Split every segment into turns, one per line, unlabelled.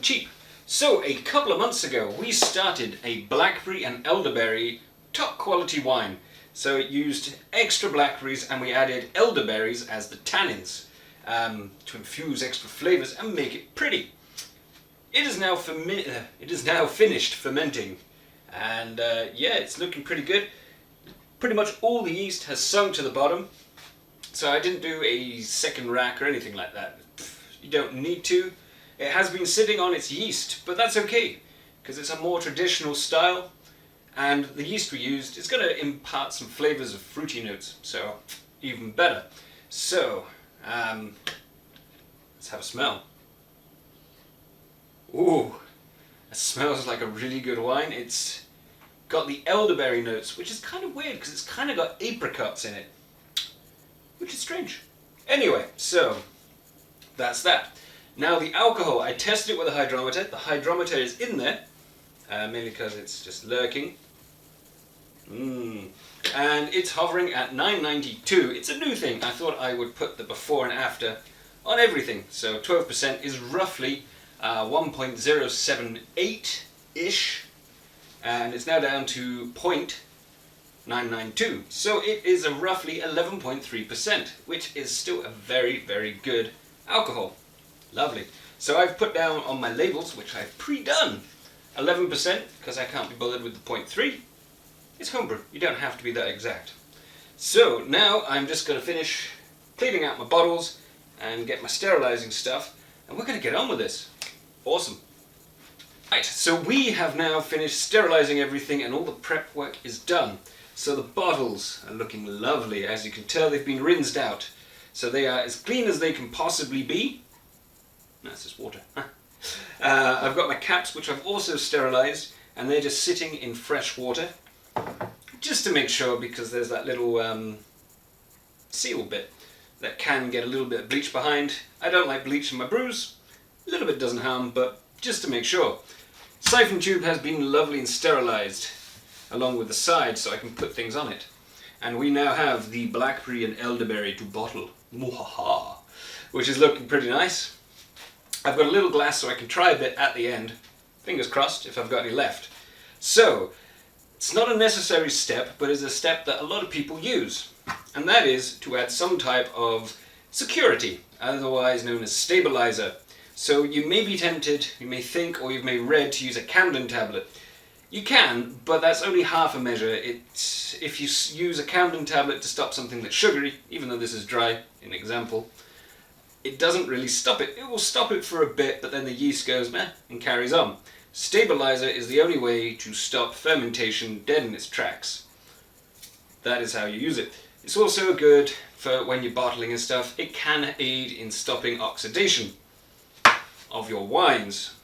cheap. So a couple of months ago we started a blackberry and elderberry top quality wine. So it used extra blackberries and we added elderberries as the tannins to infuse extra flavours and make it pretty. It is now finished fermenting, and yeah, it's looking pretty good. Pretty much all the yeast has sunk to the bottom, so I didn't do a second rack or anything like that. You don't need to. It has been sitting on its yeast, but that's okay because it's a more traditional style, and the yeast we used is going to impart some flavours of fruity notes, so even better. So let's have a smell. Ooh, it smells like a really good wine. It's got the elderberry notes, which is kind of weird because it's kind of got apricots in it, which is strange. Anyway, so that's that. Now the alcohol, I tested it with a hydrometer. The hydrometer is in there, mainly because it's just lurking. And it's hovering at 992. It's a new thing. I thought I would put the before and after on everything. So 12% is roughly 1.078-ish, and it's now down to 0.992. So it is a roughly 11.3%, which is still a very, very good alcohol. Lovely. So I've put down on my labels, which I've pre-done, 11% because I can't be bothered with the 0.3. It's homebrew. You don't have to be that exact. So now I'm just going to finish cleaning out my bottles and get my sterilizing stuff, and we're going to get on with this. Awesome. Right, so we have now finished sterilizing everything and all the prep work is done. So the bottles are looking lovely. As you can tell, they've been rinsed out. So they are as clean as they can possibly be. That's just water. I've got my caps, which I've also sterilized, and they're just sitting in fresh water. Just to make sure, because there's that little seal bit that can get a little bit of bleach behind. I don't like bleach in my brews. A little bit doesn't harm, but just to make sure. Siphon tube has been lovely and sterilized, along with the side, so I can put things on it. And we now have the blackberry and elderberry to bottle, which is looking pretty nice. I've got a little glass so I can try a bit at the end. Fingers crossed if I've got any left. So, it's not a necessary step, but it's a step that a lot of people use. And that is to add some type of security, otherwise known as stabilizer. So you may be tempted, you may think, or you may read to use a Camden tablet. You can, but that's only half a measure. If you use a Camden tablet to stop something that's sugary, even though this is dry, an example, it doesn't really stop it. It will stop it for a bit, but then the yeast goes meh and carries on. Stabilizer is the only way to stop fermentation dead in its tracks. That is how you use it. It's also good for when you're bottling and stuff. It can aid in stopping oxidation of your wines.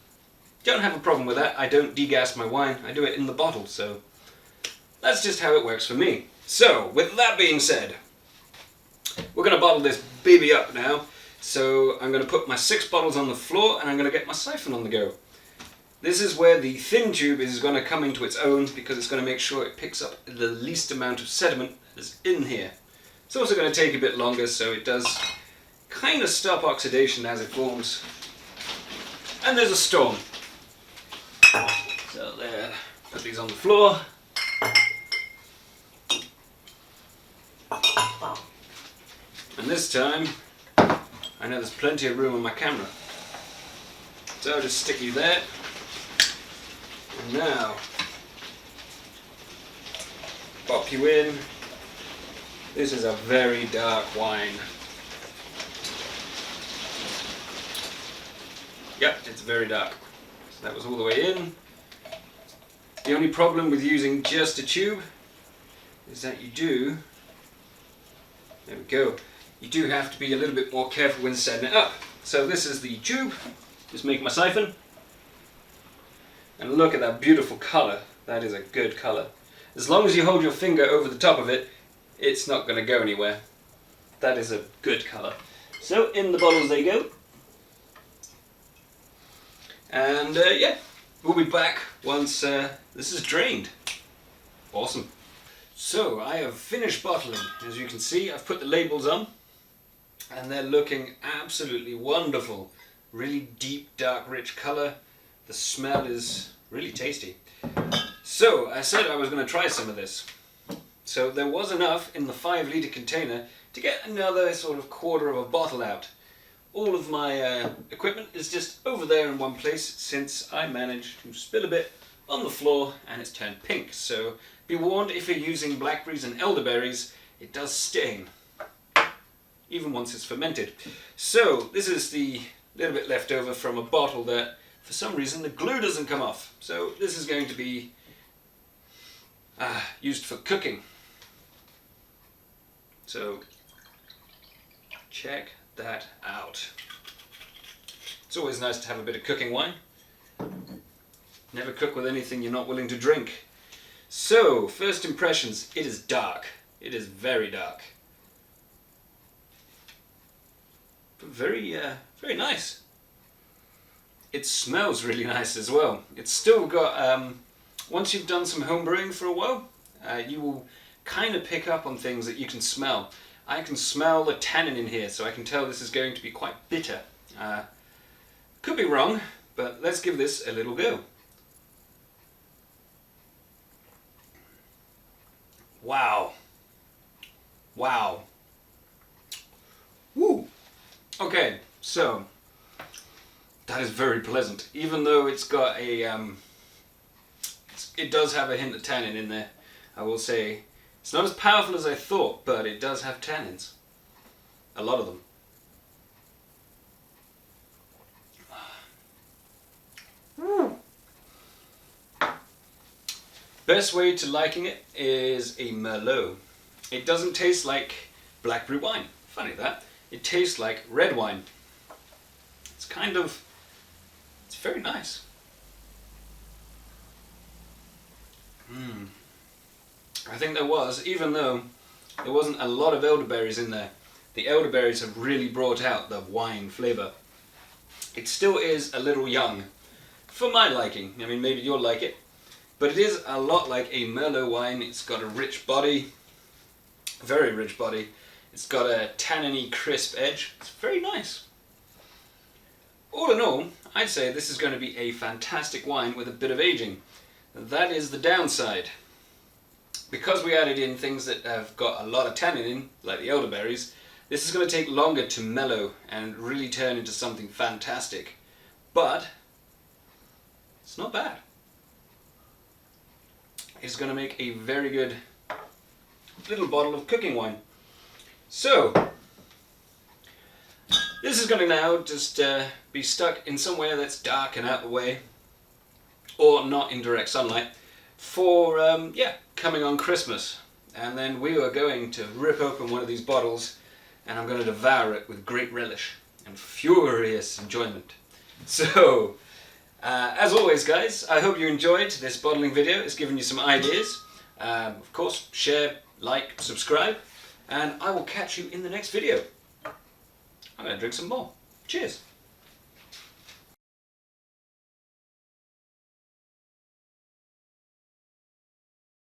Don't have a problem with that. I don't degas my wine. I do it in the bottle, so that's just how it works for me. So, with that being said, we're going to bottle this baby up now. So I'm going to put my 6 bottles on the floor and I'm going to get my siphon on the go. This is where the thin tube is going to come into its own because it's going to make sure it picks up the least amount of sediment that's in here. It's also going to take a bit longer, so it does kind of stop oxidation as it forms. And there's a storm. So there, put these on the floor. And this time, I know there's plenty of room on my camera. So I'll just stick you there. And now, pop you in. This is a very dark wine. Yep, it's very dark. So that was all the way in. The only problem with using just a tube is that you do, there we go, you do have to be a little bit more careful when setting it up. So this is the tube, just make my siphon. And look at that beautiful colour. That is a good colour. As long as you hold your finger over the top of it, it's not going to go anywhere. That is a good colour. So in the bottles they go. And yeah, we'll be back once this is drained. Awesome. So I have finished bottling. As you can see, I've put the labels on and they're looking absolutely wonderful. Really deep, dark, rich colour. the smell is really tasty. So I said I was going to try some of this. So there was enough in the 5-litre container to get another sort of quarter of a bottle out. All of my equipment is just over there in one place since I managed to spill a bit on the floor and it's turned pink. So be warned, if you're using blackberries and elderberries, it does stain, even once it's fermented. So this is the little bit left over from a bottle that for some reason the glue doesn't come off. So this is going to be used for cooking. So check that out. It's always nice to have a bit of cooking wine. Never cook with anything you're not willing to drink. So, first impressions, it is dark. It is very dark. But very nice. It smells really nice as well. It's still got, once you've done some home brewing for a while, you will kind of pick up on things that you can smell. I can smell the tannin in here, so I can tell this is going to be quite bitter. Could be wrong, but let's give this a little go. Wow. Wow. Woo! Okay, so that is very pleasant. Even though it's got a, it does have a hint of tannin in there, I will say. It's not as powerful as I thought, but it does have tannins. A lot of them. Best way to liking it is a Merlot. It doesn't taste like blackberry wine. Funny that. It tastes like red wine. It's kind of, it's very nice. I think there was, even though there wasn't a lot of elderberries in there, the elderberries have really brought out the wine flavour. It still is a little young, for my liking. I mean, maybe you'll like it. But it is a lot like a Merlot wine. It's got a rich body, very rich body. It's got a tannin-y crisp edge. It's very nice. All in all, I'd say this is going to be a fantastic wine with a bit of aging. That is the downside. Because we added in things that have got a lot of tannin in, like the elderberries, this is going to take longer to mellow and really turn into something fantastic. But it's not bad. It's going to make a very good little bottle of cooking wine. So, this is going to now just be stuck in somewhere that's dark and out of the way, or not in direct sunlight, for, coming on Christmas. And then we are going to rip open one of these bottles, and I'm going to devour it with great relish and furious enjoyment. So, as always guys, I hope you enjoyed this bottling video. It's given you some ideas. Of course, share, like, subscribe, and I will catch you in the next video. I'm going to drink some more. Cheers!